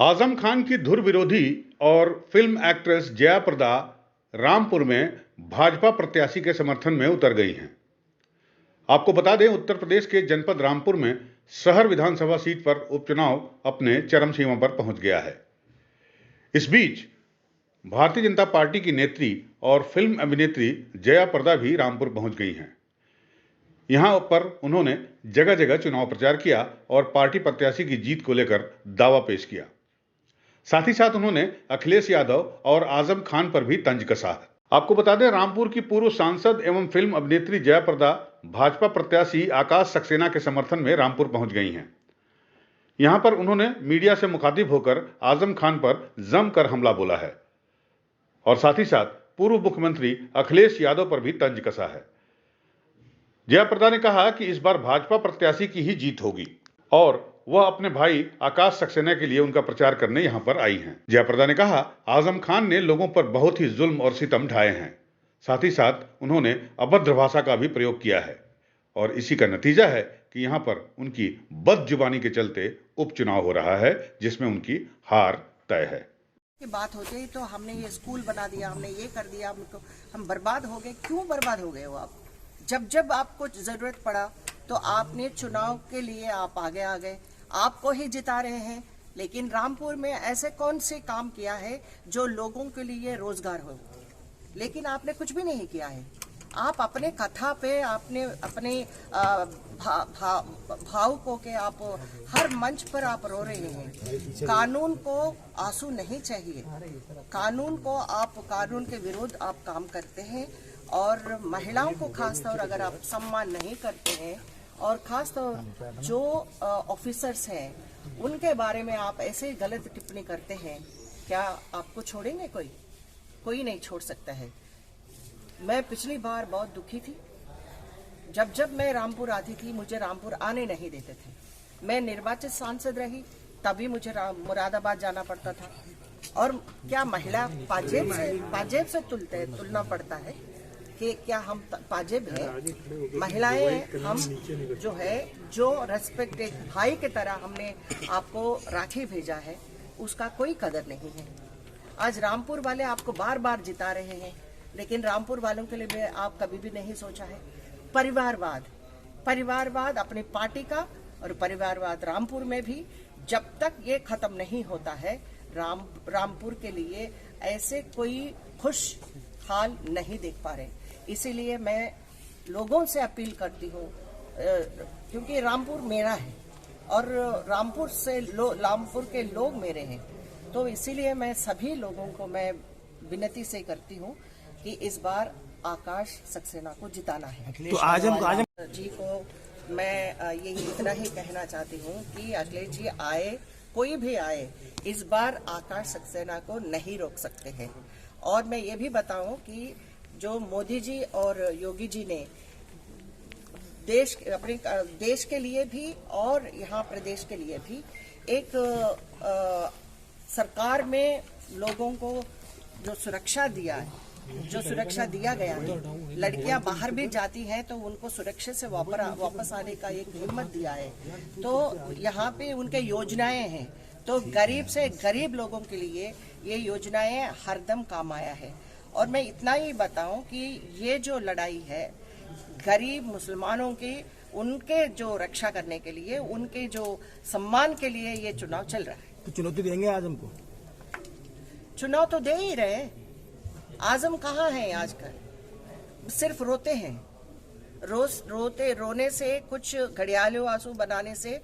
आजम खान की धुर विरोधी और फिल्म एक्ट्रेस जया प्रदा रामपुर में भाजपा प्रत्याशी के समर्थन में उतर गई हैं। आपको बता दें, उत्तर प्रदेश के जनपद रामपुर में शहर विधानसभा सीट पर उपचुनाव अपने चरम सीमा पर पहुंच गया है। इस बीच भारतीय जनता पार्टी की नेत्री और फिल्म अभिनेत्री जया प्रदा भी रामपुर पहुंच गई हैं। यहां पर उन्होंने जगह जगह चुनाव प्रचार किया और पार्टी प्रत्याशी की जीत को लेकर दावा पेश किया। साथ ही साथ उन्होंने अखिलेश यादव और आजम खान पर भी तंज कसा है। आपको बता दें, रामपुर की पूर्व सांसद एवं फिल्म अभिनेत्री जया प्रदा भाजपा प्रत्याशी आकाश सक्सेना के समर्थन में रामपुर पहुंच गई हैं। यहां पर उन्होंने मीडिया से मुखातिब होकर आजम खान पर जमकर हमला बोला है और साथ ही साथ पूर्व मुख्यमंत्री अखिलेश यादव पर भी तंज कसा है। जया प्रदा ने कहा कि इस बार भाजपा प्रत्याशी की ही जीत होगी और वह अपने भाई आकाश सक्सेना के लिए उनका प्रचार करने यहां पर आई हैं। जया प्रदा ने कहा, आजम खान ने लोगों पर बहुत ही जुल्म और सितम ढाए हैं। साथ ही साथ उन्होंने अभद्र भाषा का भी प्रयोग किया है और इसी का नतीजा है कि यहां पर उनकी बदजुबानी के चलते उपचुनाव हो रहा है, जिसमें उनकी हार तय है। की बात होते ही तो हमने ये स्कूल बना दिया, हमने ये कर दिया, हम बर्बाद हो गए। क्यों बर्बाद हो गए हो आप? जब आपको जरूरत पड़ा तो आपने चुनाव के लिए आप आगे आ गए, आपको ही जिता रहे हैं। लेकिन रामपुर में ऐसे कौन से काम किया है जो लोगों के लिए रोजगार हो? लेकिन आपने कुछ भी नहीं किया है। आप अपने कथा पे आपने अपने भावुकों के आप हर मंच पर आप रो रहे हैं। कानून को आंसू नहीं चाहिए। कानून के विरुद्ध आप काम करते हैं और महिलाओं को खासतौर अगर आप सम्मान नहीं करते हैं और खासतौर जो ऑफिसर्स हैं उनके बारे में आप ऐसे गलत टिप्पणी करते हैं, क्या आपको छोड़ेंगे? कोई नहीं छोड़ सकता है। मैं पिछली बार बहुत दुखी थी। जब मैं रामपुर आती थी मुझे रामपुर आने नहीं देते थे। मैं निर्वाचित सांसद रही तभी मुझे मुरादाबाद जाना पड़ता था। और क्या महिला पाजेब से तुलना पड़ता है कि क्या हम पाजेब हैं? महिलाएं हम जो रेस्पेक्ट एक भाई की तरह हमने आपको राखी भेजा है, उसका कोई कदर नहीं है। आज रामपुर वाले आपको बार बार जिता रहे हैं, लेकिन रामपुर वालों के लिए आप कभी भी नहीं सोचा है। परिवारवाद अपनी पार्टी का और परिवारवाद रामपुर में भी जब तक ये खत्म नहीं होता है, रामपुर के लिए ऐसे कोई खुश हाल नहीं देख पा रहे। इसीलिए मैं लोगों से अपील करती हूँ, क्योंकि रामपुर मेरा है और रामपुर के लोग मेरे हैं, तो इसीलिए मैं सभी लोगों को मैं विनती से करती हूँ कि इस बार आकाश सक्सेना को जिताना है। तो आजम जी को मैं यही इतना ही कहना चाहती हूँ कि अखिलेश जी आए, कोई भी आए, इस बार आकाश सक्सेना को नहीं रोक सकते हैं। और मैं ये भी बताऊं कि जो मोदी जी और योगी जी ने अपने देश के लिए भी और यहाँ प्रदेश के लिए भी एक सरकार में लोगों को जो सुरक्षा दिया गया है, लड़कियां बाहर भी जाती हैं तो उनको सुरक्षा से वापस आने का एक हिम्मत दिया है। तो यहाँ पे उनके योजनाएं हैं, तो गरीब से गरीब लोगों के लिए ये योजनाएं हरदम काम आया है। और मैं इतना ही बताऊं कि ये जो लड़ाई है गरीब मुसलमानों की, उनके जो रक्षा करने के लिए, उनके जो सम्मान के लिए ये चुनाव चल रहा है। तो चुनौती देंगे आजम को? चुनाव तो दे ही रहे। आजम कहाँ है आजकल? सिर्फ रोते हैं। रोने से, कुछ घड़ियालों आंसू बनाने से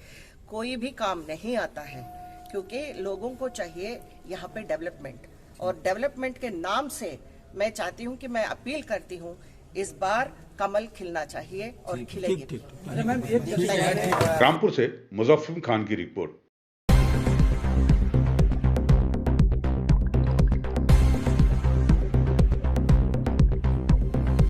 कोई भी काम नहीं आता है, क्योंकि लोगों को चाहिए यहाँ पे डेवलपमेंट। और डेवलपमेंट के नाम से मैं चाहती हूँ कि मैं अपील करती हूँ, इस बार कमल खिलना चाहिए और खिलेगी। रामपुर से मुजफ्फर खान की रिपोर्ट।